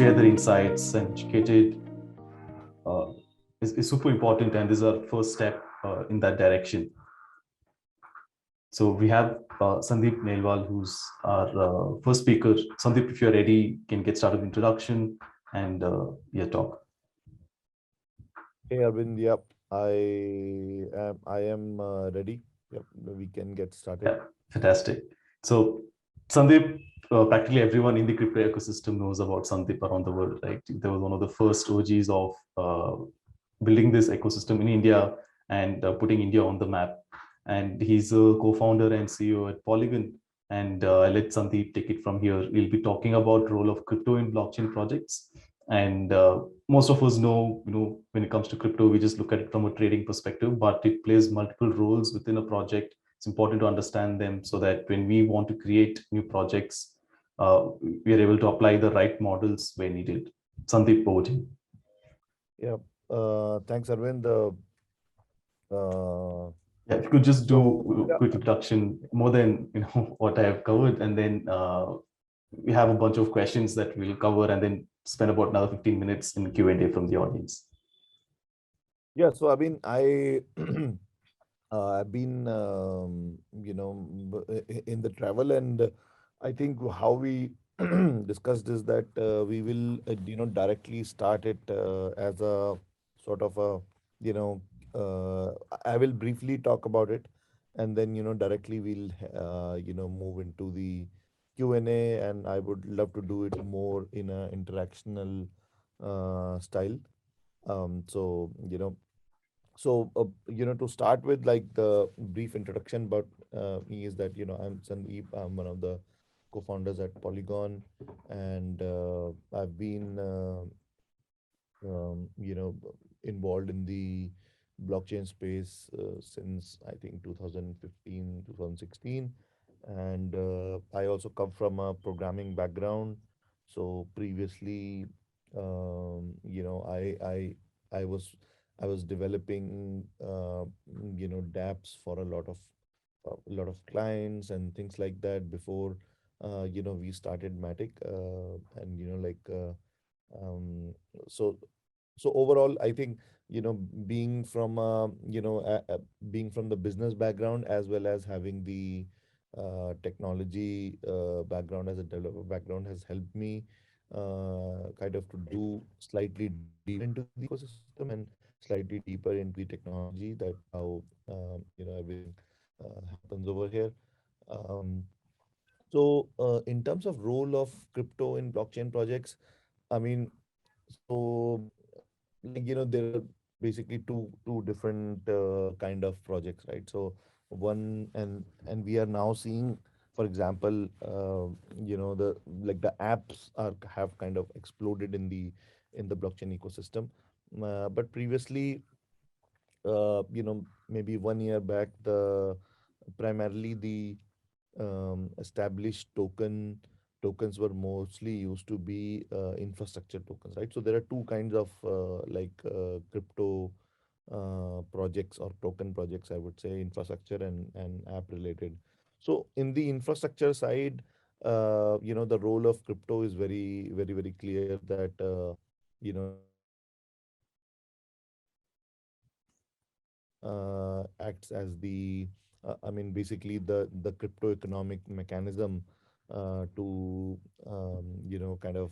share their insights and educated uh, is super important, and this is our first step in that direction. So we have Sandeep Nelwal, who's our first speaker. Sandeep, if you're ready, can get started with introduction and yeah, talk. Hey Arvind, yep, I am ready. Yep, we can get started. Yeah, fantastic. So Sandeep, practically everyone in the crypto ecosystem knows about Sandeep around the world, right? There was one of the first OGs of building this ecosystem in India and putting India on the map. And he's a co-founder and CEO at Polygon. And I'll let Sandeep take it from here. We'll be talking about role of crypto in blockchain projects. And most of us know, when it comes to crypto, we just look at it from a trading perspective, but it plays multiple roles within a project. It's important to understand them so that when we want to create new projects, we are able to apply the right models where needed. Sandeep, over to you. Yep. Thanks, Arvind. Uh, Yeah, if you could just so do a yeah, quick introduction, more than what I have covered, and then we have a bunch of questions that we'll cover, and then spend about another 15 minutes in Q&A from the audience. yeah. So I mean, I've been in the travel, and I think how we discussed is that we will directly start it as a sort of a you know I will briefly talk about it, and then directly we'll move into the Q&A, and I would love to do it more in a interactional style. So to start with, like the brief introduction about me is that, I'm Sandeep. I'm one of the co-founders at Polygon, and I've been, involved in the blockchain space since I think 2015, 2016. And I also come from a programming background. So previously, I was developing dApps for a lot of clients and things like that before we started Matic, and um, so overall, I think being from being from the business background, as well as having the technology background as a developer background, has helped me kind of to do slightly deeper into the ecosystem and slightly deeper into the technology. That how everything happens over here. Um, in terms of role of crypto in blockchain projects, I mean, so there are basically two different kind of projects, right? So one, and we are now seeing, for example, the like the apps are have kind of exploded in the blockchain ecosystem. But previously, maybe 1 year back, the primarily the established tokens were mostly used to be infrastructure tokens, right? So there are two kinds of crypto projects or token projects, I would say: infrastructure and app related. So in the infrastructure side, the role of crypto is very, very, very clear, that acts as the I mean, basically the crypto economic mechanism to kind of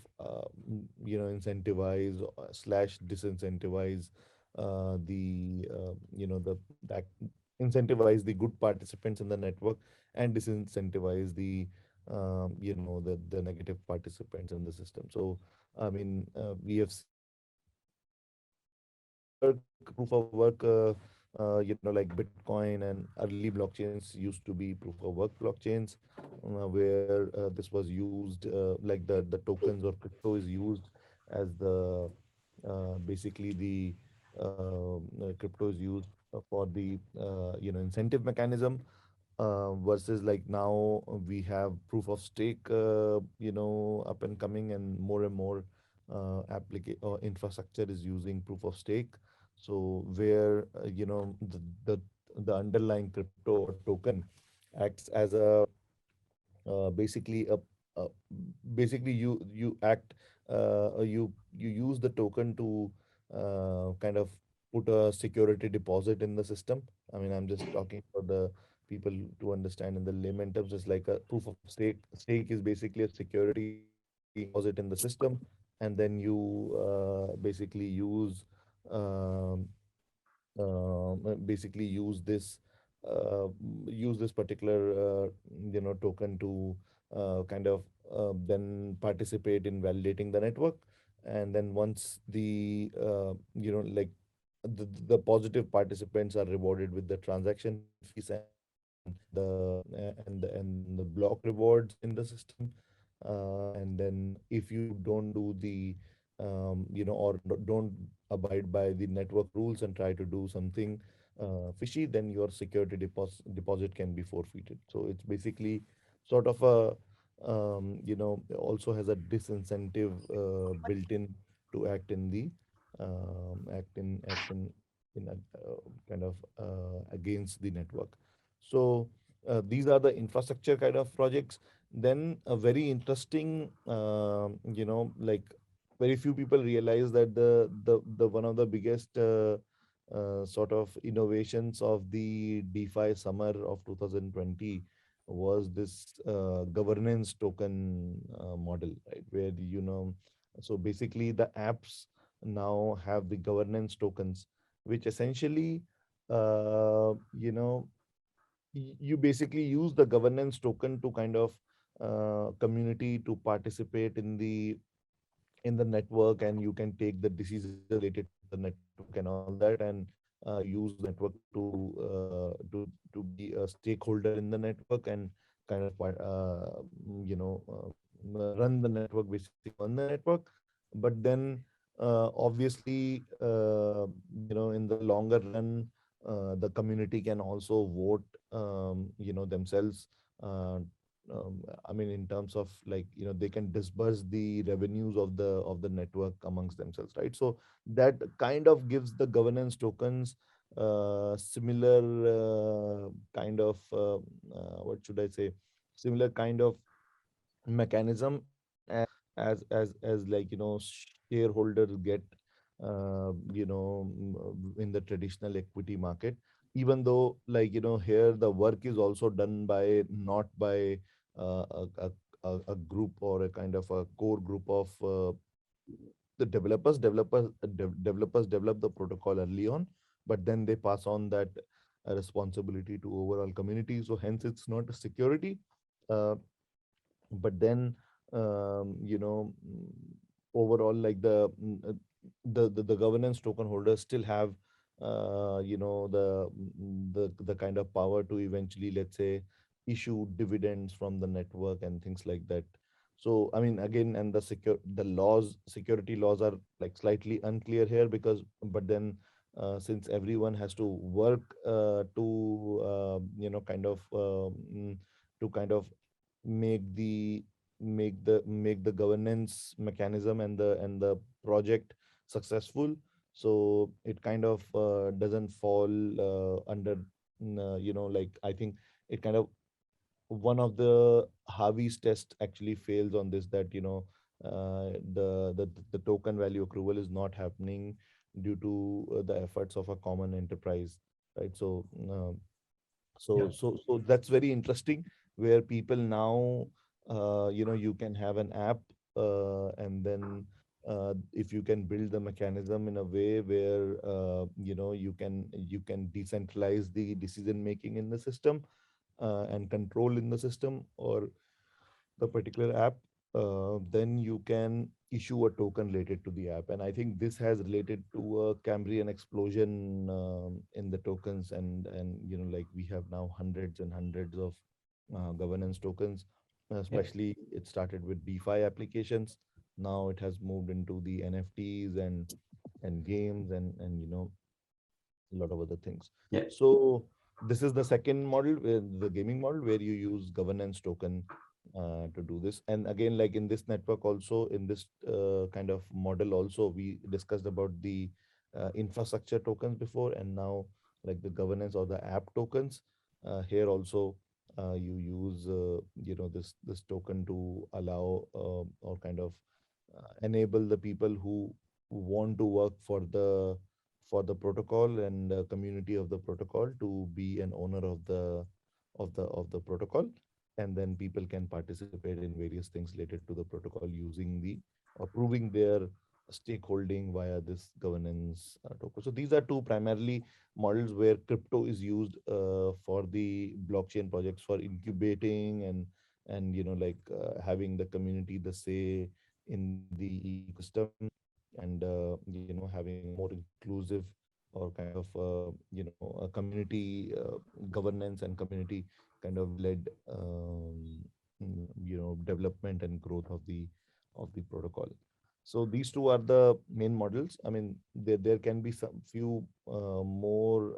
incentivize slash disincentivize that incentivize the good participants in the network, and disincentivize the negative participants in the system. So I mean, we have proof of work, like Bitcoin and early blockchains used to be proof of work blockchains, where this was used, like the tokens or crypto is used as the basically the crypto is used for the incentive mechanism, versus like now we have proof of stake, up and coming, and more infrastructure is using proof of stake. So where the underlying crypto or token acts as a basically a basically you act you use the token to kind of put a security deposit in the system. I mean, I'm just talking for the people to understand in the layman terms. It's like a proof of stake. Stake is basically a security deposit in the system, and then you basically um, basically use this particular token to kind of then participate in validating the network. And then once the like the positive participants are rewarded with the transaction fees and the block rewards in the system. And then if you don't do the or don't abide by the network rules and try to do something fishy, then your security deposit can be forfeited. So it's basically sort of a also has a disincentive built in to act in a kind of against the network. So these are the infrastructure kind of projects. Then a very interesting, like very few people realize that the one of the biggest sort of innovations of the DeFi summer of 2020 was this governance token model, right? Where so basically the apps now have the governance tokens, which essentially, you know, you basically use the governance token to kind of community to participate in the network, and you can take the decisions related to the network and all that, and use the network to be a stakeholder in the network and kind of run the network, basically govern the network. But then obviously in the longer run, the community can also vote themselves. uh, I mean, in terms of like, they can disperse the revenues of the network amongst themselves, right? So that kind of gives the governance tokens similar kind of what should I say, similar kind of mechanism as like shareholders get in the traditional equity market. Even though, like, here the work is also done by not by uh, a, a, a group or a kind of a core group of the developers develop the protocol early on, but then they pass on that responsibility to overall community. So hence it's not a security, uh, but then overall, like the governance token holders still have the kind of power to eventually, let's say, issue dividends from the network and things like that. So I mean, again, and the laws, security laws are like slightly unclear here, because but then since everyone has to work to to kind of make the governance mechanism and the project successful, so it kind of doesn't fall under like, I think it kind of, one of the Harvey's test actually fails on this, that the token value accrual is not happening due to the efforts of a common enterprise, right? So Yeah. so that's very interesting, where people now you can have an app, and then if you can build the mechanism in a way where you can decentralize the decision making in the system, and control in the system or the particular app, then you can issue a token related to the app. And I think this has related to a Cambrian explosion in the tokens, and like we have now hundreds and hundreds of governance tokens. Yeah. Especially, it started with DeFi applications. Now it has moved into the NFTs and games and a lot of other things. Yeah. So this is the second model, where the gaming model, where you use governance token to do this. And again, like in this network also, in this kind of model also, we discussed about the infrastructure tokens before, and now like the governance or the app tokens. Here also, you use this token to allow or kind of enable the people who want to work for the protocol and the community of the protocol to be an owner of the protocol, and then people can participate in various things related to the protocol using the approving their stakeholding via this governance token. So these are two primarily models where crypto is used for the blockchain projects for incubating and having the community the say in the ecosystem, and having a more inclusive or kind of a community governance and community kind of led development and growth of the protocol. So these two are the main models. I mean, there can be some few more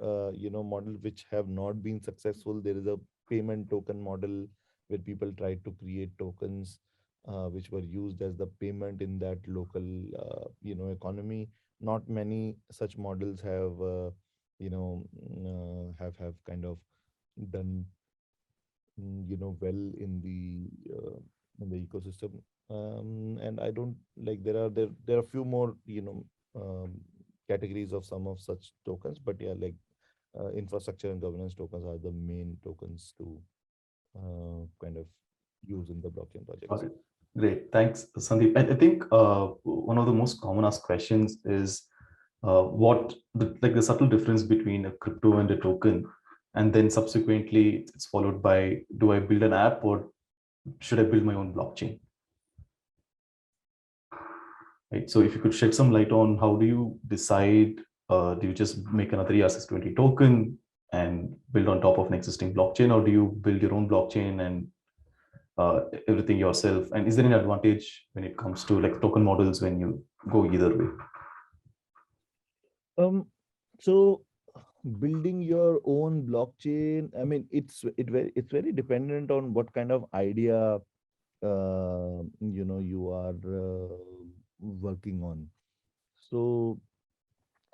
models which have not been successful. There is a payment token model where people try to create tokens which were used as the payment in that local economy. Not many such models have have kind of done well in the ecosystem. And I don't like there are a few more categories of some of such tokens, but yeah, like infrastructure and governance tokens are the main tokens to kind of use in the blockchain Got projects. it. Great. Thanks, Sandeep. I think one of the most common asked questions is what the subtle difference between a crypto and a token, and then subsequently it's followed by, do I build an app or should I build my own blockchain? Right. So if you could shed some light on how do you decide, do you just make another ERC20 token and build on top of an existing blockchain, or do you build your own blockchain and everything yourself? And is there any advantage when it comes to like token models when you go either way? Um, so building your own blockchain, I mean, it's very dependent on what kind of idea you are working on. So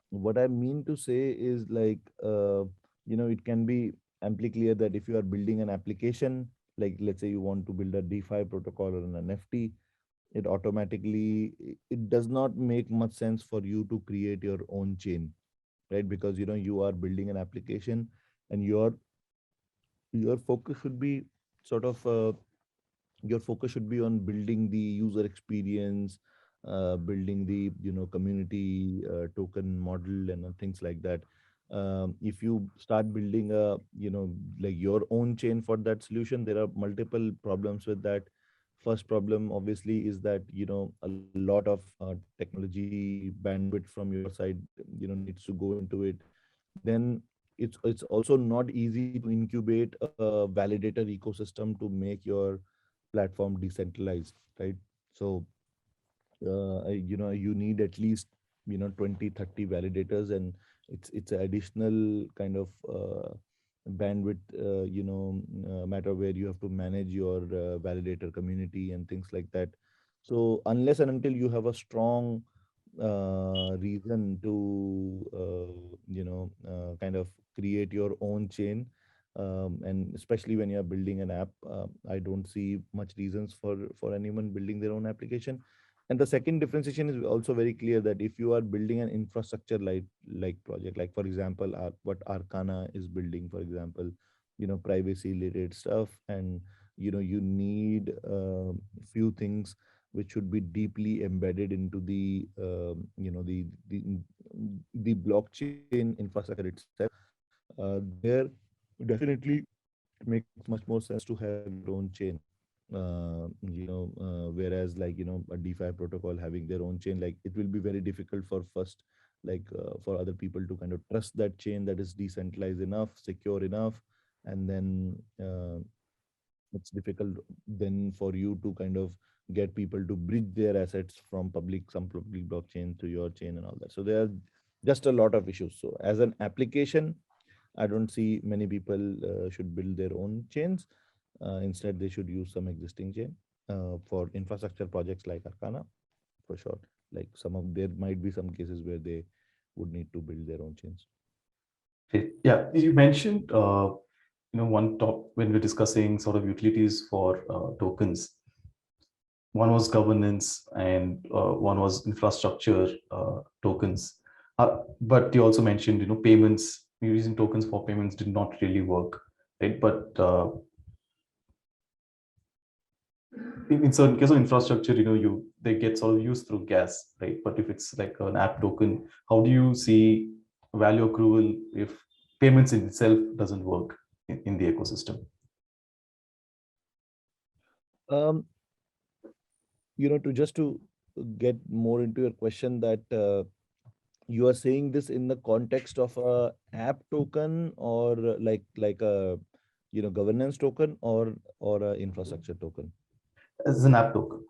what I mean to say is like it can be amply clear that if you are building an application, like let's say you want to build a DeFi protocol or an NFT, it automatically it does not make much sense for you to create your own chain, right? Because you are building an application, and your focus should be sort of your focus should be on building the user experience, building the community token model and things like that. If you start building a like your own chain for that solution, there are multiple problems with that. First problem obviously is that a lot of technology bandwidth from your side needs to go into it. Then it's also not easy to incubate a validator ecosystem to make your platform decentralized, right? So you need at least 20 30 validators, and it's an additional kind of bandwidth matter where you have to manage your validator community and things like that. So unless and until you have a strong reason to kind of create your own chain, and especially when you are building an app, I don't see much reasons for anyone building their own application. And the second differentiation is also very clear, that if you are building an infrastructure like project, like for example what Arcana is building, for example, privacy related stuff, and you need few things which should be deeply embedded into the blockchain infrastructure itself. There definitely makes much more sense to have your own chain. Whereas like a DeFi protocol having their own chain, like it will be very difficult for first, like for other people to kind of trust that chain that is decentralized enough, secure enough, and then it's difficult then for you to kind of get people to bridge their assets from some public blockchain to your chain and all that. So there are just a lot of issues. So as an application, I don't see many people should build their own chains. Instead, they should use some existing chain for infrastructure projects like Arcana, for sure. Like there might be some cases where they would need to build their own chains. Okay. Yeah, you mentioned one top when we're discussing sort of utilities for tokens. one was governance, and one was infrastructure tokens. But you also mentioned, payments, using tokens for payments did not really work, right? But in certain case of infrastructure, they get sort of used through gas, right? But if it's like an app token, how do you see value accrual if payments in itself doesn't work in the ecosystem? Um, to just to get more into your question, that you are saying this in the context of a app token, or like a governance token, or a infrastructure token? As an app token.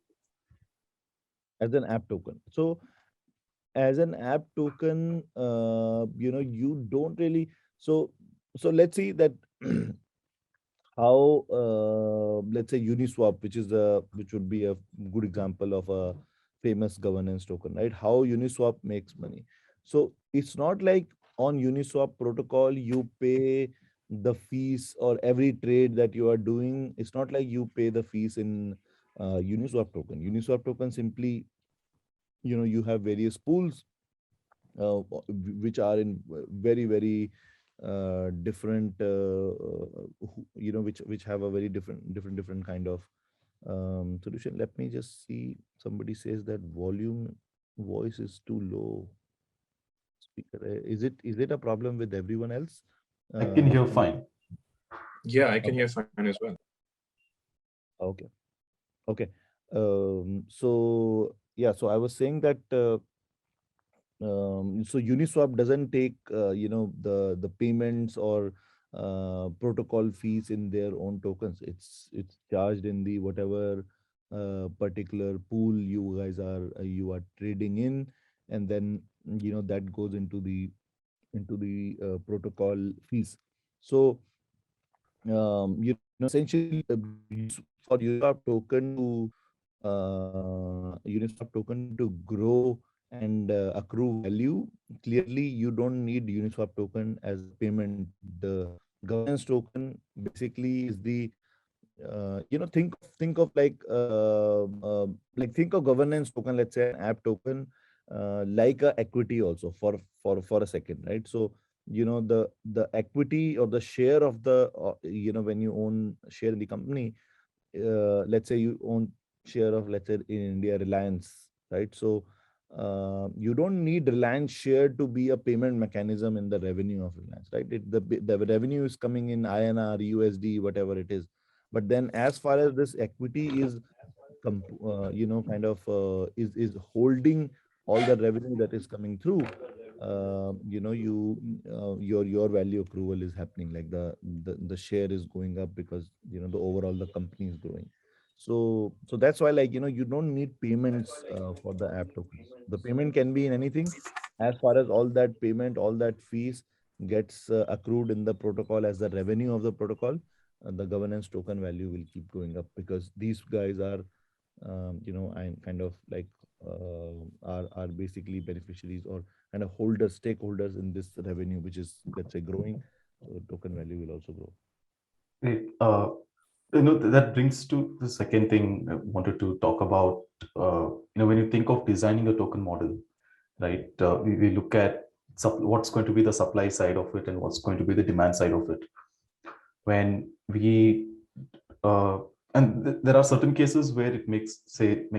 As an app token. So as an app token, you don't really, so let's see that how, let's say Uniswap, which would be a good example of a famous governance token, right? How Uniswap makes money. So it's not like on Uniswap protocol you pay the fees, or every trade that you are doing, it's not like you pay the fees in Uniswap token. Uniswap token simply, you have various pools, which are in very, very different, which have a very different kind of solution. Let me just see. Somebody says that voice is too low. Speaker, is it a problem with everyone else? I can hear Um, fine. Yeah, I can okay, hear fine as well. okay, okay. So yeah, so I was saying that. So Uniswap doesn't take the payments or protocol fees in their own tokens. It's charged in the whatever particular pool you are trading in, and then that goes into the protocol fees. So essentially, for Uniswap token to grow and accrue value, clearly you don't need Uniswap token as a payment. The governance token basically is the, think of think of governance token, let's say an app token, like a equity also, for a second, right? So the equity or the share of the, when you own share in the company, let's say you own share of, let's say in India, Reliance, right? So you don't need Reliance share to be a payment mechanism in the revenue of Reliance, right? The revenue is coming in INR, USD, whatever it is. But then, as far as this equity is, kind of is holding all the revenue that is coming through, your value accrual is happening, like the share is going up, because the overall the company is growing. So that's why, like, you don't need payments for the app tokens. The payment can be in anything, as far as all that payment, all that fees gets accrued in the protocol as the revenue of the protocol. The governance token value will keep going up, because these guys are, I kind of like, are basically beneficiaries, or kind of holders, stakeholders in this revenue, which is, let's say, growing. So token value will also grow. Great. That brings to the second thing I wanted to talk about. When you think of designing a token model, right? We look at what's going to be the supply side of it and what's going to be the demand side of it. When we uh, and there are certain cases where it makes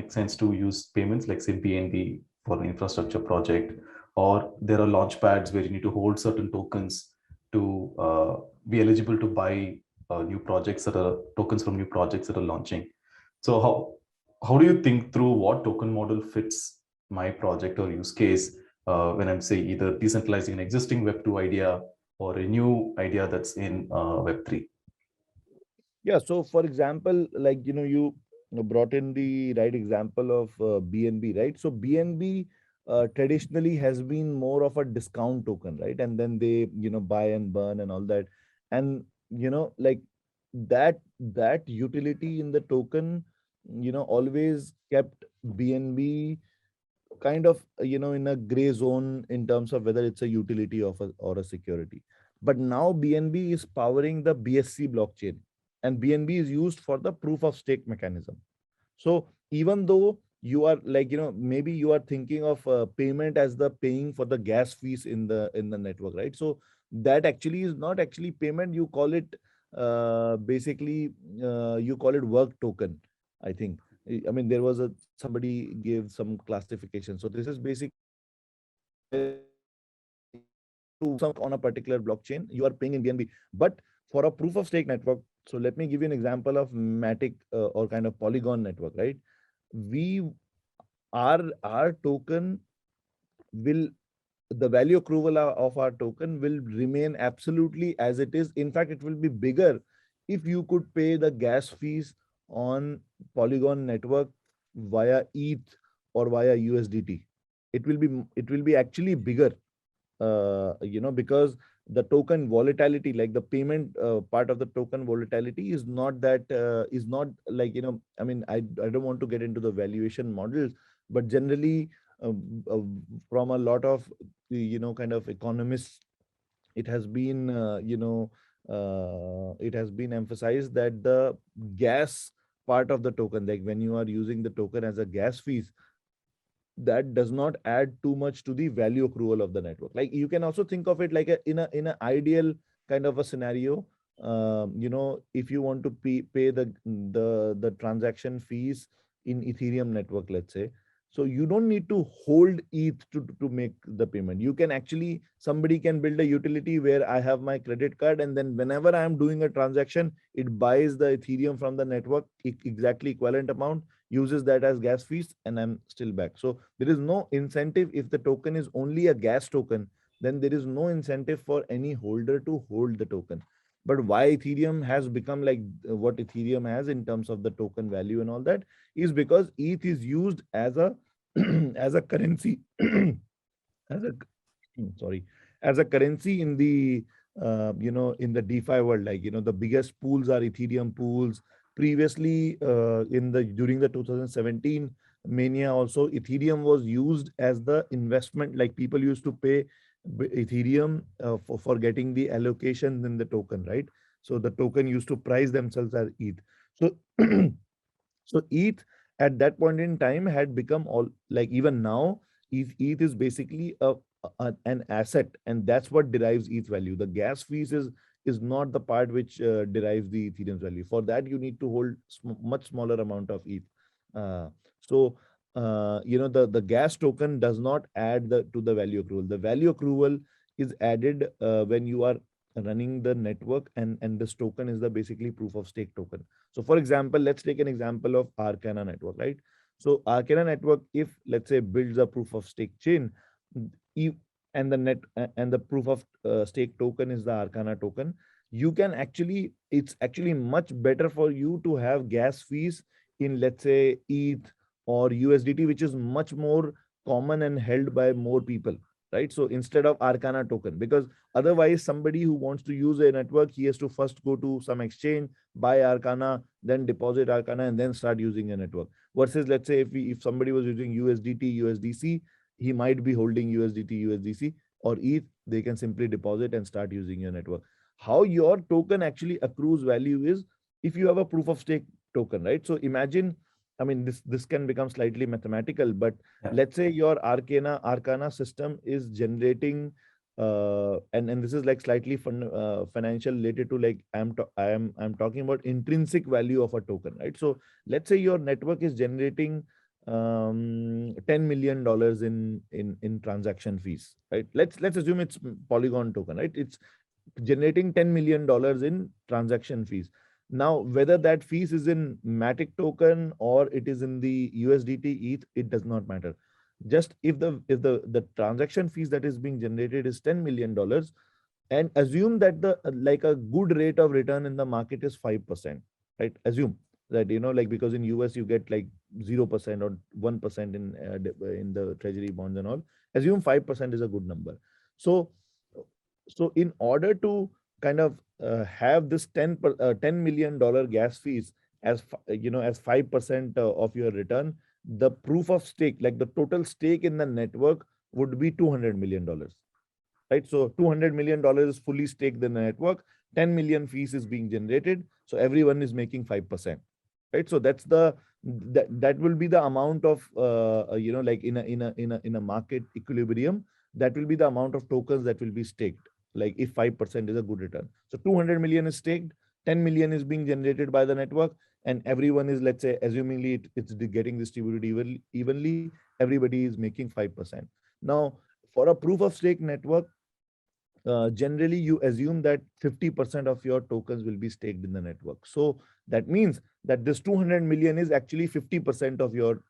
sense to use payments, like say BNB for an infrastructure project, or there are launch pads where you need to hold certain tokens to be eligible to buy new projects that are tokens from new projects that are launching. So how do you think through what token model fits my project or use case when I'm, say, either decentralizing an existing Web2 idea or a new idea that's in Web3? Yeah. So, for example, like, you brought in the right example of BNB, right? So BNB traditionally has been more of a discount token, right? And then they, buy and burn and all that. And like, that utility in the token, always kept BNB kind of, in a gray zone in terms of whether it's a utility of or a security. But now BNB is powering the BSC blockchain, and BNB is used for the proof of stake mechanism. So even though you are like, maybe you are thinking of payment as the paying for the gas fees in the network, right? So that actually is not actually payment. You call it basically you call it work token, I think. I mean, there was a somebody gave some classification. So this is basically to some on a particular blockchain, you are paying in BNB. But for a proof of stake network, so let me give you an example of Matic or kind of Polygon network, right? We our token will the value accrual of our token will remain absolutely as it is. In fact, it will be bigger if you could pay the gas fees on Polygon network via ETH or via USDT. It will be actually bigger, because the token volatility, like the payment part of the token volatility is not that is not like, I mean, I don't want to get into the valuation models, but generally from a lot of kind of economists, it has been it has been emphasized that the gas part of the token, like when you are using the token as a gas fees, that does not add too much to the value accrual of the network. Like you can also think of it like in a ideal kind of a scenario. If you want to pay the transaction fees in Ethereum network, let's say, so you don't need to hold ETH to make the payment. You can actually, somebody can build a utility where I have my credit card, and then whenever I am doing a transaction, it buys the Ethereum from the network, exactly equivalent amount, uses that as gas fees, and I'm still back. So there is no incentive. If the token is only a gas token, then there is no incentive for any holder to hold the token. But why Ethereum has become like what Ethereum has in terms of the token value and all that is because ETH is used as a as a currency as a sorry, as a currency in the in the DeFi world. Like, the biggest pools are Ethereum pools. Previously, in the during the 2017 mania, also Ethereum was used as the investment. Like people used to pay Ethereum for getting the allocation in the token, right? So the token used to price themselves as ETH. So so ETH at that point in time had become all, like even now, ETH is basically an asset, and that's what derives ETH value. The gas fees is not the part which derives the Ethereum's value. For that, you need to hold much smaller amount of ETH. The gas token does not add to the value accrual. The value accrual is added when you are running the network, and this token is the basically proof of stake token. So for example, let's take an example of Arcana network, right? So Arcana network, if let's say builds a proof of stake chain, e- and the proof of stake token is the Arcana token, you can actually, it's actually much better for you to have gas fees in, let's say, ETH or USDT, which is much more common and held by more people, right? So instead of Arcana token, because otherwise somebody who wants to use a network, he has to first go to some exchange, buy Arcana, then deposit Arcana, and then start using a network. Versus, let's say, if somebody was using USDT, USDC, he might be holding USDT, USDC, or ETH. They can simply deposit and start using your network. How your token actually accrues value is if you have a proof of stake token, right? So imagine, I mean, this can become slightly mathematical, but Yeah. let's say your Arcana system is generating and this is like slightly financial related to, like, I'm talking about intrinsic value of a token, right? So let's say your network is generating $10 million in transaction fees, right? Let's assume it's Polygon token, right? It's generating $10 million in transaction fees. Now, whether that fees is in Matic token or it is in the USDT ETH, it does not matter. Just if the transaction fees that is being generated is $10 million, and assume that the like a good rate of return in the market is 5%, right? Assume that, like, because in US you get like 0% or 1% in the treasury bonds and all. Assume 5% is a good number. So so in order to kind of have this $10 million gas fees as as 5% of your return, the proof of stake, like the total stake in the network, would be $200 million, right? So $200 is fully staked in the network. 10 million fees is being generated, so everyone is making 5%, right? So that's the that will be the amount of like in a market equilibrium, that will be the amount of tokens that will be staked. Like if 5% is a good return, so 200 million is staked, 10 million is being generated by the network, and everyone is, let's say, assumingly it's getting distributed evenly, everybody is making 5%. Now, for a proof of stake network, generally you assume that 50% of your tokens will be staked in the network. So that means that this 200 million is actually 50% of your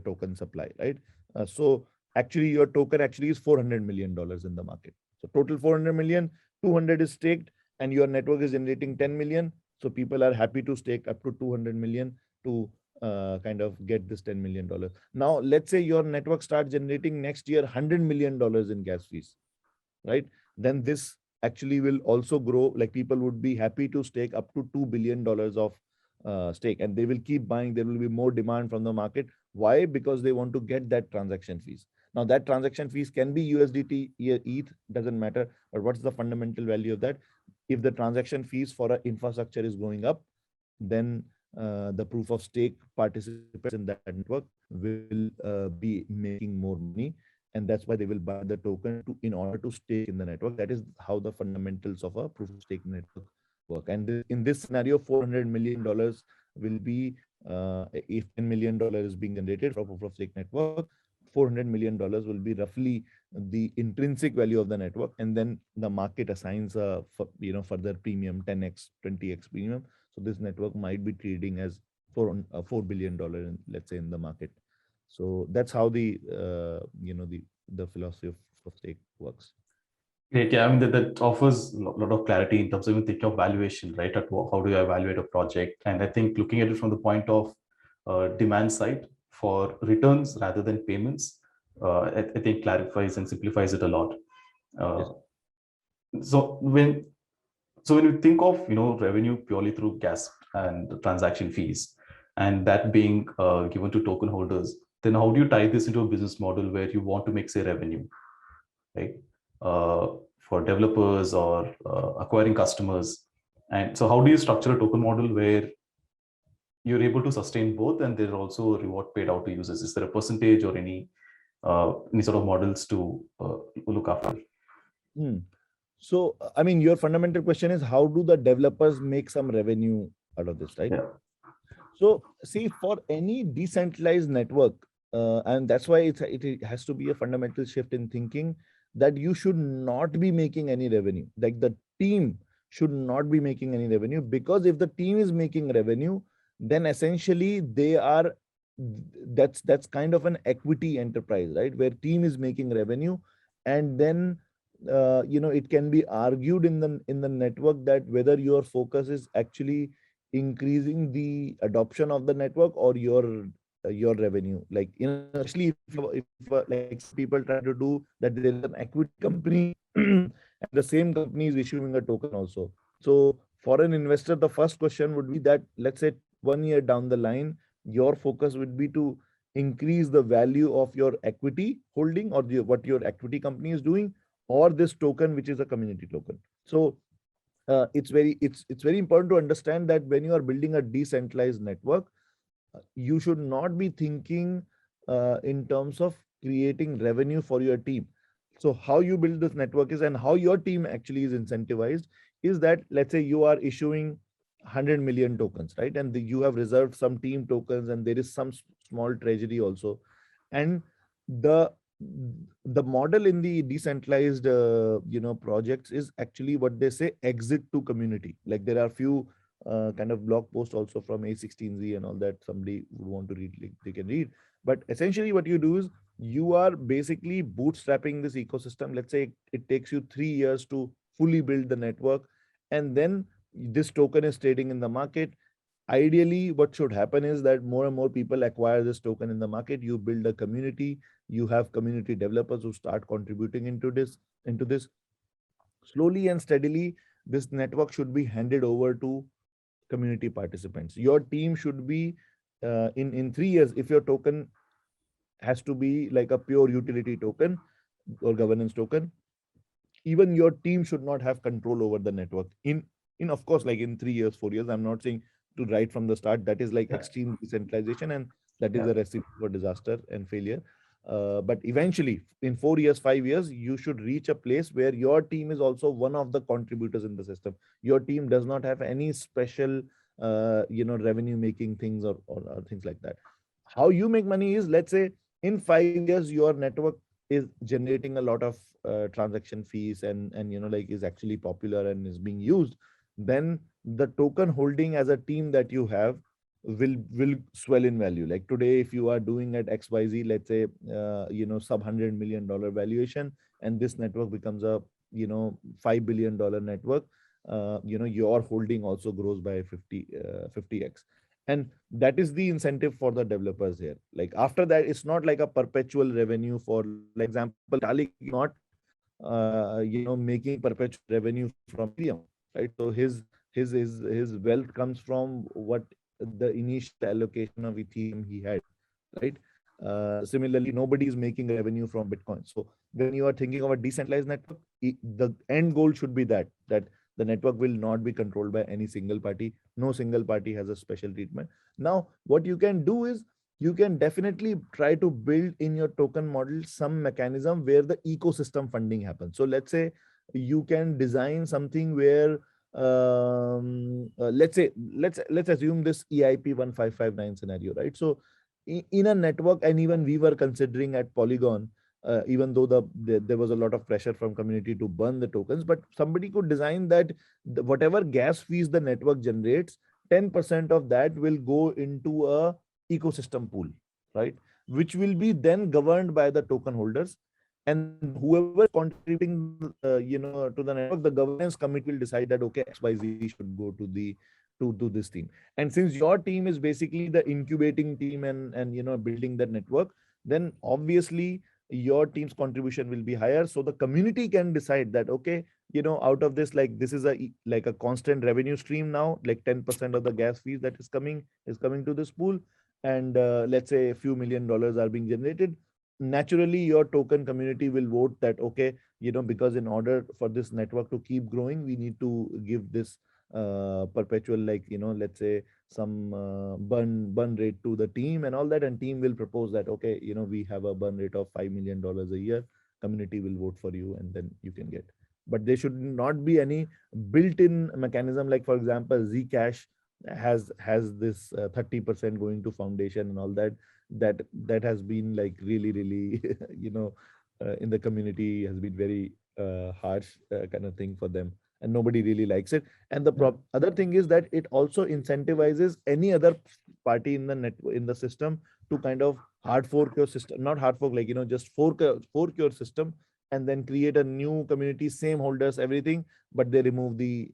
token supply, right? So actually your token actually is $400 million in the market. So total 400 million, 200 is staked, and your network is generating 10 million. So people are happy to stake up to 200 million to kind of get this $10 million. Now, let's say your network starts generating next year $100 million in gas fees, right? Then this actually will also grow. Like people would be happy to stake up to $2 billion of stake, and they will keep buying. There will be more demand from the market. Why? Because they want to get that transaction fees. Now that transaction fees can be USDT, ETH, doesn't matter. But what's the fundamental value of that? If the transaction fees for an infrastructure is going up, then the proof of stake participants in that network will be making more money, and that's why they will buy the token in order to stake in the network. That is how the fundamentals of a proof of stake network work. And in this scenario, $400 million will be, if $10 million is being generated from proof of stake network, $400 million will be roughly the intrinsic value of the network, and then the market assigns a further premium, 10x, 20x premium. So this network might be trading as $4 billion, let's say, in the market. So that's how the philosophy of stake works. Great. Yeah, I mean that offers a lot of clarity in terms of even thinking of valuation, right? How do you evaluate a project? And I think looking at it from the point of demand side for returns rather than payments, I think clarifies and simplifies it a lot. Yes. So when you think of revenue purely through gas and transaction fees, and that being given to token holders, then how do you tie this into a business model where you want to make, say, revenue, right? For developers or acquiring customers. And so how do you structure a token model where you're able to sustain both and there's also a reward paid out to users? Is there a percentage or any sort of models to look after? Hmm. So, I mean, your fundamental question is how do the developers make some revenue out of this, right? Yeah. So, see, for any decentralized network, and that's why it has to be a fundamental shift in thinking, that you should not be making any revenue. Like the team should not be making any revenue, because if the team is making revenue, then essentially that's kind of an equity enterprise, right? Where team is making revenue, and then it can be argued in the network that whether your focus is actually increasing the adoption of the network or your revenue. Like, especially if like some people try to do that, there is an equity company and the same company is issuing a token also. So for an investor, the first question would be that, let's say 1 year down the line, your focus would be to increase the value of your equity holding, or what your equity company is doing, or this token, which is a community token. So it's very important to understand that when you are building a decentralized network, you should not be thinking in terms of creating revenue for your team. So how you build this network is, and how your team actually is incentivized, is that, let's say you are issuing 100 million tokens, right? And you have reserved some team tokens, and there is some small treasury also. And the the model in the decentralized projects is actually what they say, exit to community. Like there are few kind of blog posts also from A16Z and all that, somebody would want to read, like, they can read. But essentially what you do is you are basically bootstrapping this ecosystem. Let's say it takes you 3 years to fully build the network, and then this token is trading in the market. Ideally, what should happen is that more and more people acquire this token in the market. You build a community, you have community developers who start contributing into this. Slowly and steadily, this network should be handed over to community participants. Your team should be, in 3 years, if your token has to be like a pure utility token or governance token, even your team should not have control over the network in of course, like in 3 years, 4 years. I'm not saying to right from the start. That is like extreme decentralization, and that is a recipe for disaster and failure. But eventually, in 4 years, 5 years, you should reach a place where your team is also one of the contributors in the system. Your team does not have any special, revenue making things, or things like that. How you make money is, let's say, in 5 years, your network is generating a lot of transaction fees, and like is actually popular and is being used. Then the token holding as a team that you have will swell in value. Like today, if you are doing at XYZ, let's say, sub $100 million valuation, and this network becomes a, $5 billion network, your holding also grows by 50x. And that is the incentive for the developers here. Like after that, it's not like a perpetual revenue. For like example, Vitalik is not making perpetual revenue from Ethereum, right? So his wealth comes from what the initial allocation of Ethereum he had, right? Similarly, nobody is making revenue from Bitcoin. So when you are thinking of a decentralized network, the end goal should be that the network will not be controlled by any single party. No single party has a special treatment. Now, what you can do is, you can definitely try to build in your token model some mechanism where the ecosystem funding happens. So let's say you can design something where, let's say, let's assume this EIP 1559 scenario, right? So in a network, and even we were considering at Polygon, even though there was a lot of pressure from community to burn the tokens, but somebody could design that whatever gas fees the network generates, 10% of that will go into a ecosystem pool, right? Which will be then governed by the token holders, and whoever is contributing, to the network, the governance committee will decide that okay, XYZ should go to the to this team. And since your team is basically the incubating team, and building that network, then obviously your team's contribution will be higher. So the community can decide that okay, out of this, like this is like a constant revenue stream now, like 10% of the gas fees that is coming to this pool, and let's say a few $1 million are being generated. Naturally, your token community will vote that okay, because in order for this network to keep growing, we need to give this perpetual, like, let's say, some burn rate to the team and all that, and team will propose that okay, we have a burn rate of $5 million a year. Community will vote for you, and then you can get. But there should not be any built-in mechanism, like for example, Zcash has this 30% going to foundation and all that. That has been like really in the community, has been very harsh kind of thing for them, and nobody really likes it. And the other thing is that it also incentivizes any other party in the in the system to kind of hard fork your system, not hard fork, like just fork your system, and then create a new community, same holders, everything, but they remove the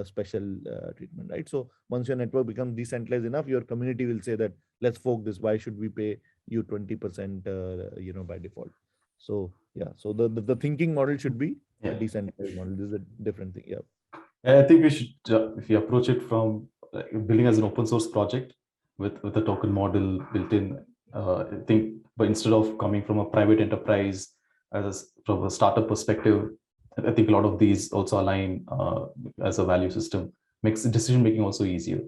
special treatment, right? So once your network becomes decentralized enough, your community will say that let's fork this. Why should we pay you 20% by default? So yeah, so the thinking model should be a decentralized model. This is a different thing. Yeah. I think we should, if we approach it from building as an open source project with a token model built in, I think, but instead of coming from a private enterprise from a startup perspective, I think a lot of these also align as a value system, makes decision making also easier.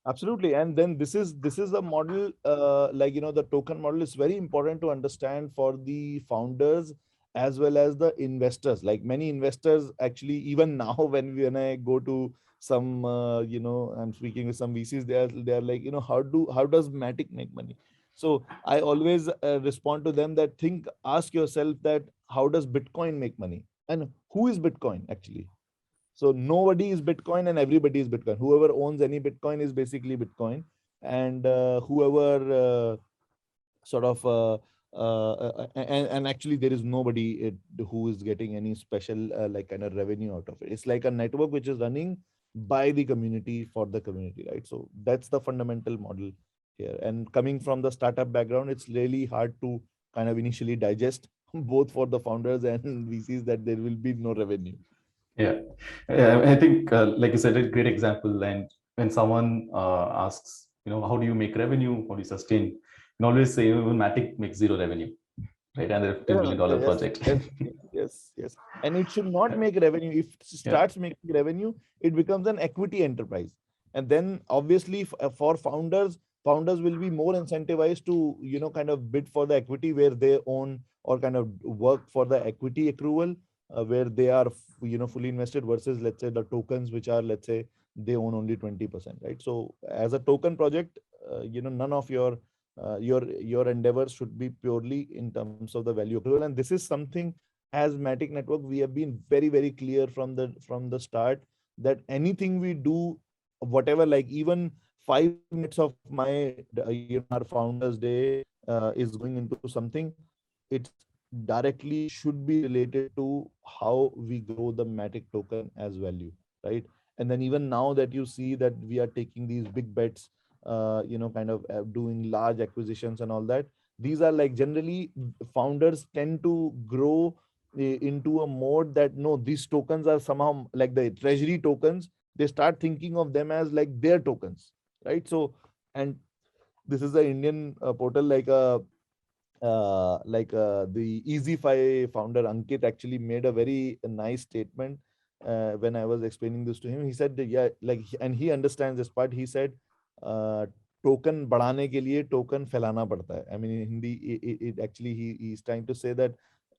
Absolutely. And then this is the model, the token model is very important to understand for the founders as well as the investors. Like many investors actually, even now, when I go to some, I'm speaking with some VCs, they are like, how does Matic make money? So I always respond to them that ask yourself that how does Bitcoin make money, and who is Bitcoin actually? So nobody is Bitcoin and everybody is Bitcoin. Whoever owns any Bitcoin is basically Bitcoin, and whoever sort of and actually there is nobody who is getting any special like kind of revenue out of it. It's like a network which is running by the community for the community, right? So that's the fundamental model here. And coming from the startup background, it's really hard to kind of initially digest both for the founders and VCs that there will be no revenue. Yeah, I think, like you said, a great example. And when someone asks, how do you make revenue? How do you sustain? You always say, even Matic makes zero revenue, right? And they're $10 million Yes, project. yes. And it should not make revenue. If it starts making revenue, it becomes an equity enterprise. And then obviously for founders will be more incentivized to, kind of bid for the equity where they own, or kind of work for the equity accrual, where they are, fully invested, versus, let's say, the tokens, which are, let's say, they own only 20%, right? So as a token project, none of your endeavors should be purely in terms of the value accrual. And this is something, as Matic Network, we have been very, very clear from the start, that anything we do, whatever, like even 5 minutes of my, our founders day is going into something, it's directly should be related to how we grow the Matic token as value, right? And then even now that you see that we are taking these big bets, kind of doing large acquisitions and all that, these are like, generally founders tend to grow into a mode that, no, these tokens are somehow like the treasury tokens. They start thinking of them as like their tokens, right? So, and this is the Indian portal, the EasyFi founder Ankit actually made a very nice statement when I was explaining this to him. He said, that, yeah, like, and he understands this part. He said, uh, token बढ़ाने के लिए token फैलाना पड़ता है. I mean, in Hindi, it actually he's trying to say that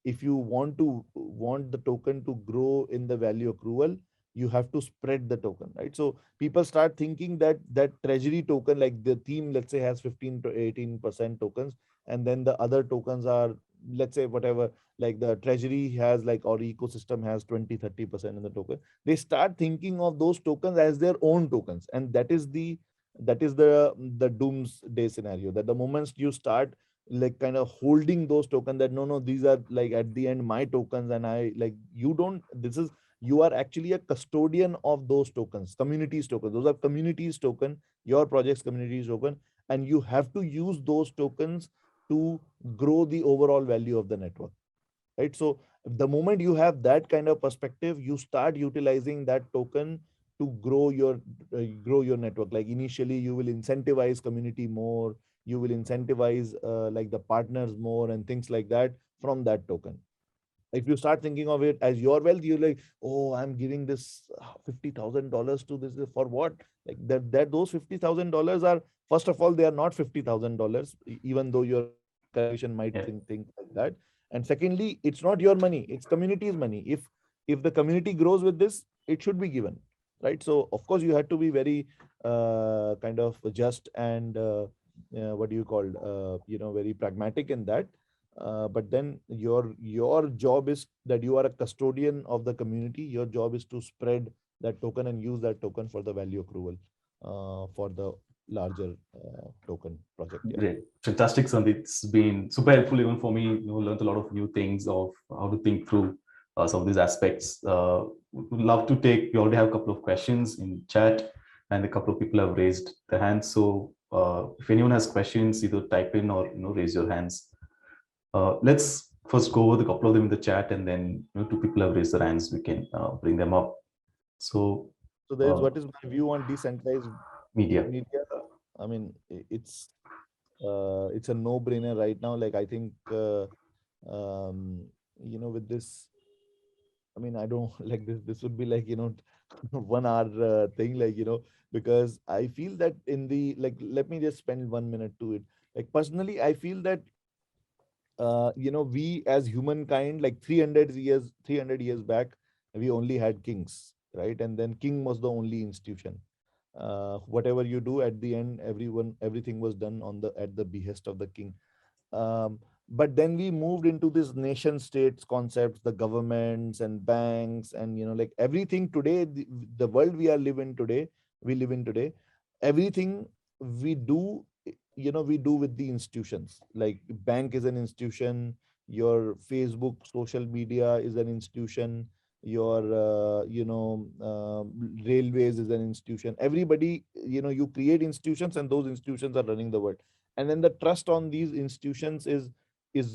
if you want the token to grow in the value accrual, you have to spread the token, right? So people start thinking that treasury token, like the theme, let's say, has 15 to 18% tokens, and then the other tokens are, let's say, whatever, like the treasury has, like, or ecosystem has 20-30% in the token. They start thinking of those tokens as their own tokens, and that is the doomsday scenario, that the moment you start, like, kind of holding those tokens, that no, these are, like, at the end, my tokens, and I, like, you don't, this is, you are actually a custodian of those tokens, communities tokens, those are communities token, your project's communities token, and you have to use those tokens to grow the overall value of the network, right? So the moment you have that kind of perspective, you start utilizing that token to grow your network. Like, initially you will incentivize community more, you will incentivize like the partners more, and things like that from that token. If you start thinking of it as your wealth, you're like, oh, I'm giving this $50,000 to this, for what? Like, that those $50,000 are, first of all, they are not $50,000, even though your organization might Yeah. think like that. And secondly, it's not your money, it's community's money. If the community grows with this, it should be given, right? So of course you had to be very kind of just, and what do you call, very pragmatic in that. But then your job is that you are a custodian of the community. Your job is to spread that token and use that token for the value accrual for the larger token project. Yeah. Great. Fantastic, Sandeep. It's been super helpful even for me. Learned a lot of new things of how to think through some of these aspects. Would love to take, we already have a couple of questions in chat and a couple of people have raised their hands. So if anyone has questions, either type in or raise your hands. Let's first go over the couple of them in the chat, and then two people have raised their hands. We can bring them up. So So there's, uh, what is my view on decentralized media. media? I mean, it's a no-brainer right now. Like, I think with this, I mean, I don't like this. This would be like, 1 hour thing, like, because I feel that in the, like, let me just spend 1 minute to it. Like, personally, I feel that, we as humankind, like 300 years back, we only had kings, right? And then king was the only institution. Whatever you do at the end, everything was done at the behest of the king. But then we moved into this nation states concepts, the governments and banks, and like everything today, the world we live in today, everything we do, we do with the institutions. Like, bank is an institution, your Facebook social media is an institution, your railways is an institution. Everybody, you create institutions, and those institutions are running the world. And then the trust on these institutions is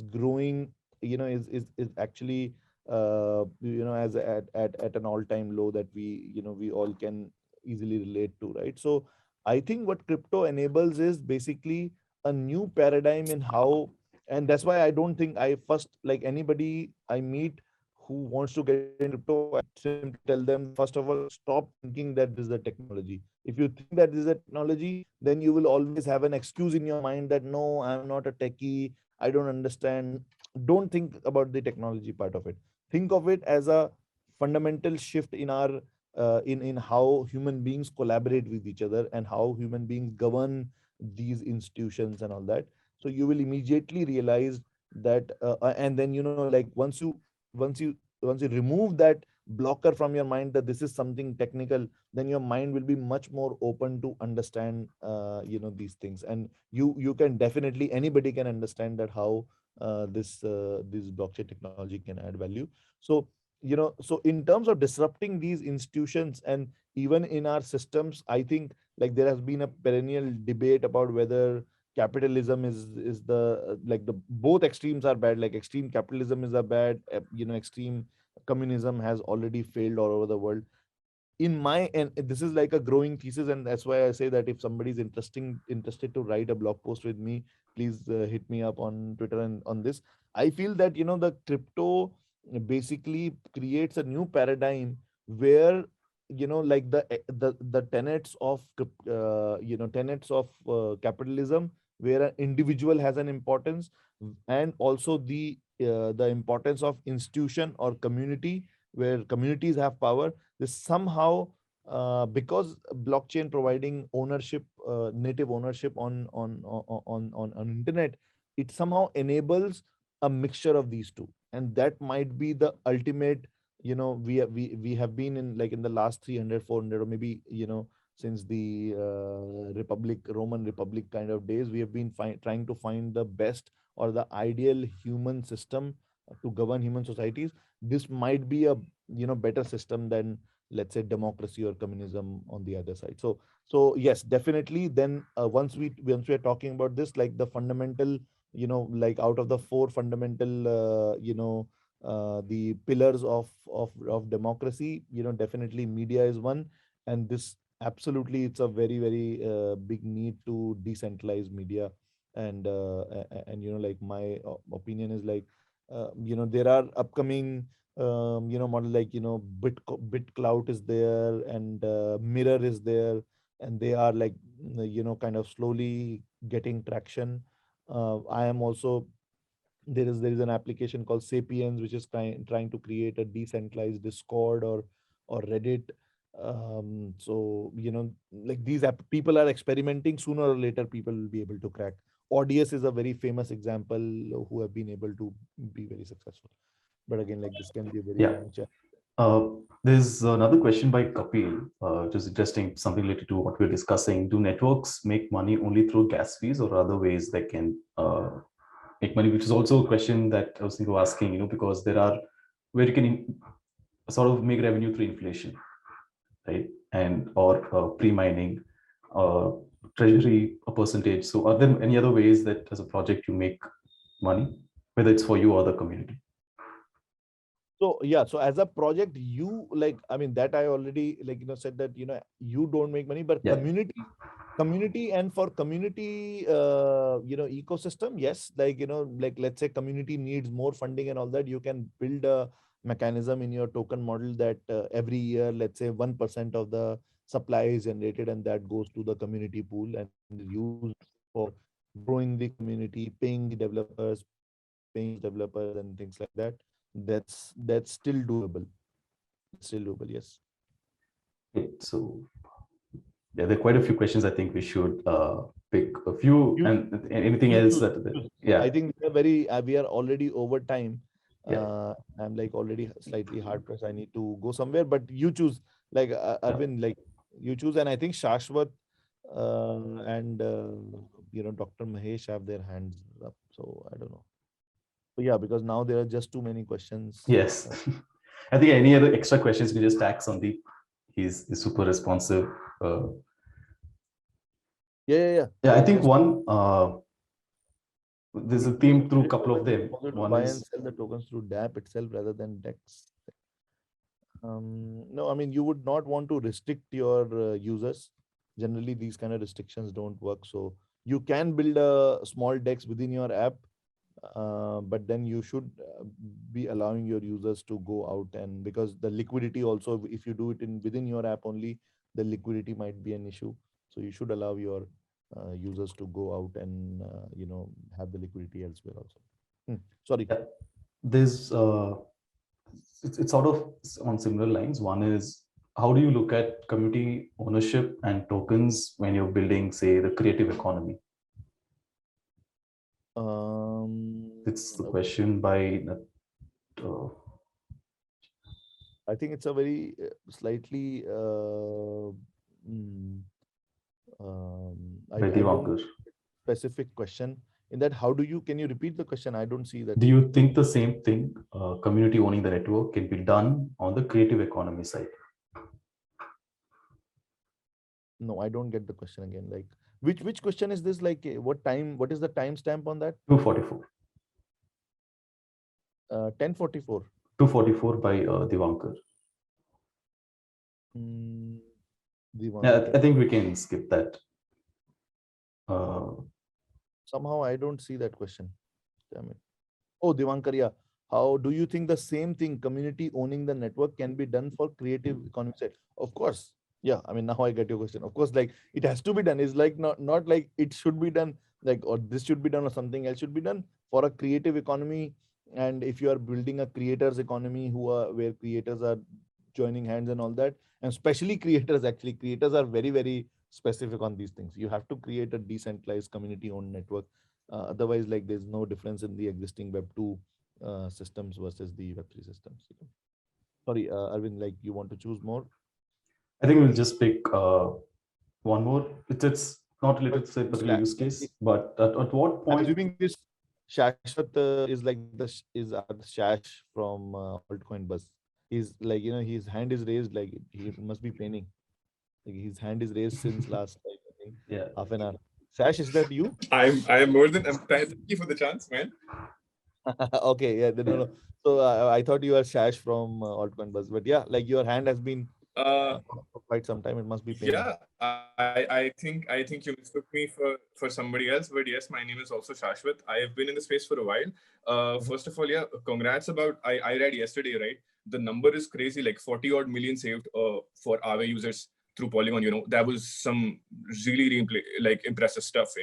growing, is actually as at an all-time low that we all can easily relate to, right? So I think what crypto enables is basically a new paradigm in how, and that's why I don't think I first, like, anybody I meet who wants to get into crypto, I simply tell them that first of all, stop thinking that this is a technology. If you think that this is a technology, then you will always have an excuse in your mind that no, I'm not a techie, I don't understand. Don't think about the technology part of it. Think of it as a fundamental shift in our in how human beings collaborate with each other and how human beings govern these institutions and all that. So you will immediately realize that and then like once you once you remove that blocker from your mind that this is something technical, then your mind will be much more open to understand these things. And you can definitely, anybody can understand that how this blockchain technology can add value. So so in terms of disrupting these institutions and even in our systems, I think like there has been a perennial debate about whether capitalism is the like the both extremes are bad. Like extreme capitalism is a bad, extreme communism has already failed all over the world. In my, and this is like a growing thesis, and that's why I say that if somebody is interested to write a blog post with me, please hit me up on Twitter and on this. I feel that the crypto basically creates a new paradigm where like the tenets of tenets of capitalism, where an individual has an importance, and also the importance of institution or community, where communities have power. This somehow, because blockchain providing ownership, native ownership on internet, it somehow enables a mixture of these two. And that might be the ultimate. We have been in, like, in the last 300, 400, or maybe since the Roman Republic kind of days, we have been trying to find the best or the ideal human system to govern human societies. This might be a better system than, let's say, democracy or communism on the other side. So yes, definitely. Then once we are talking about this, like the fundamental, like out of the four fundamental the pillars of democracy, definitely media is one. And this, absolutely, it's a very, very big need to decentralize media. And like my opinion is like, there are upcoming model, like BitClout is there, and Mirror is there, and they are like kind of slowly getting traction. I am also, there is an application called Sapiens, which is trying to create a decentralized Discord or Reddit. So like these people are experimenting. Sooner or later, people will be able to crack. Audius is a very famous example who have been able to be very successful. But again, like this can be a very Yeah. long chat. There's another question by Kapil, which is interesting, something related to what we're discussing. Do networks make money only through gas fees or other ways they can make money? Which is also a question that I was thinking of asking, because there are where you can sort of make revenue through inflation, right? And or pre-mining, uh, treasury, a percentage. So are there any other ways that as a project you make money, whether it's for you or the community? So yeah, so as a project, you, like, I mean, that I already, like, said that you don't make money, but Yeah. community, and for community ecosystem, yes, like, like, let's say community needs more funding and all that, you can build a mechanism in your token model that every year, let's say 1% of the supply is generated, and that goes to the community pool and is used for growing the community, paying the developers, paying developers and things like that. That's still doable. It's still doable, yes. Okay, so yeah, there are quite a few questions. I think we should pick a few, You and anything you else choose. that, Choose. I yeah, think we are already over time. yeah, I'm like already slightly hard pressed. I need to go somewhere, but you choose. Like yeah. Arvind, like you choose, and I think Shashwat and Dr. Mahesh have their hands up. So I don't know. So yeah, because now there are just too many questions. Yes. I think any other extra questions you can just tag Sandeep. He's super responsive. Uh, yeah, I Yeah. think Just one, there's a is theme it through a couple of them. possible to One buy and is, sell the tokens through DApp itself rather than DEX? No, I mean, you would not want to restrict your users. Generally, these kind of restrictions don't work. So you can build a small DEX within your app, but then you should be allowing your users to go out, and because the liquidity also, if you do it in within your app only, the liquidity might be an issue. So you should allow your users to go out and have the liquidity elsewhere also. Sorry. Yeah. There's it's sort of on similar lines. One is, how do you look at community ownership and tokens when you're building, say, the creative economy? It's the question by I think it's a very slightly mm, I don't Divankar. specific question in that. How do you, can you repeat the question? I don't see that. Do you think the same thing, community owning the network, can be done on the creative economy side? No, I don't get the question again. Like, which question is this? Like, what time? What is the timestamp on that? 244. 10:44. 244 by Divankar. Divankar. I think we can skip that. Somehow I don't see that question. Damn it. Oh, Divankar, yeah. How do you think the same thing, community owning the network, can be done for creative economy side? Of course. Yeah, I mean, now I get your question. Of course, like it has to be done. It's like not like it should be done, like, or this should be done or something else should be done for a creative economy. And if you are building a creators economy where creators are joining hands and all that, and especially creators, actually creators are very, very specific on these things. You have to create a decentralized community owned network. Otherwise, like there's no difference in the existing web 2 systems versus the web 3 systems. Sorry, Arvind, like you want to choose more? I think we'll just pick one more. It's not related to a particular use case, but at what point? I'm assuming this Shashwat is like is Shash from Altcoin Buzz. He's like, his hand is raised, like he must be painting. Like his hand is raised since last, like, I think, half an hour. Sash, is that you? I'm more than. Thank you for the chance, man. Okay, yeah, no. So I thought you were Shash from Altcoin Buzz, but yeah, like your hand has been for quite some time. It must be painting. Yeah, I think you mistook me for somebody else, but yes, my name is also Shashwat. I have been in the space for a while. First of all, yeah, congrats about. I read yesterday, right? The number is crazy, like 40 odd million saved for Aave users through Polygon. That was some really like impressive stuff.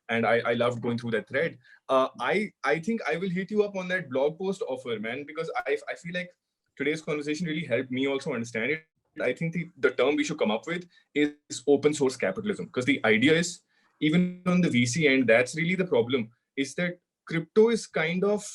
And I loved going through that thread. I think I will hit you up on that blog post offer, man, because I feel like today's conversation really helped me also understand it. I think the term we should come up with is open source capitalism, because the idea is, even on the VC end, that's really the problem, is that crypto is kind of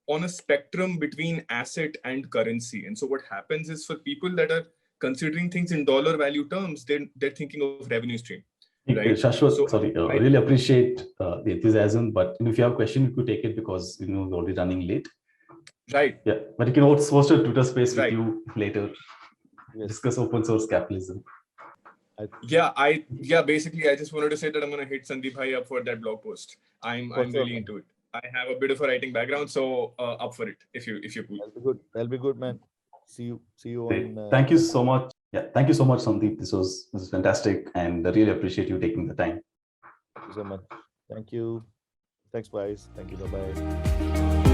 on a spectrum between asset and currency. And so what happens is, for people that are considering things in dollar value terms, they're thinking of revenue stream. Right. Shashwat, so, sorry, I really appreciate the enthusiasm, but if you have a question, you could take it, because we're already running late. Right. Yeah, but you can also host a Twitter space with you later. Yes. Discuss open source capitalism. Basically, I just wanted to say that I'm going to hit Sandeep Bhai up for that blog post. I'm really into it. I have a bit of a writing background, so up for it if you cool. That'll be good, man. See you on. Thank you so much. Yeah, thank you so much, Sandeep. This was fantastic, and I really appreciate you taking the time. Thank you so much. Thank you. Thanks, guys. Thank you. Bye-bye.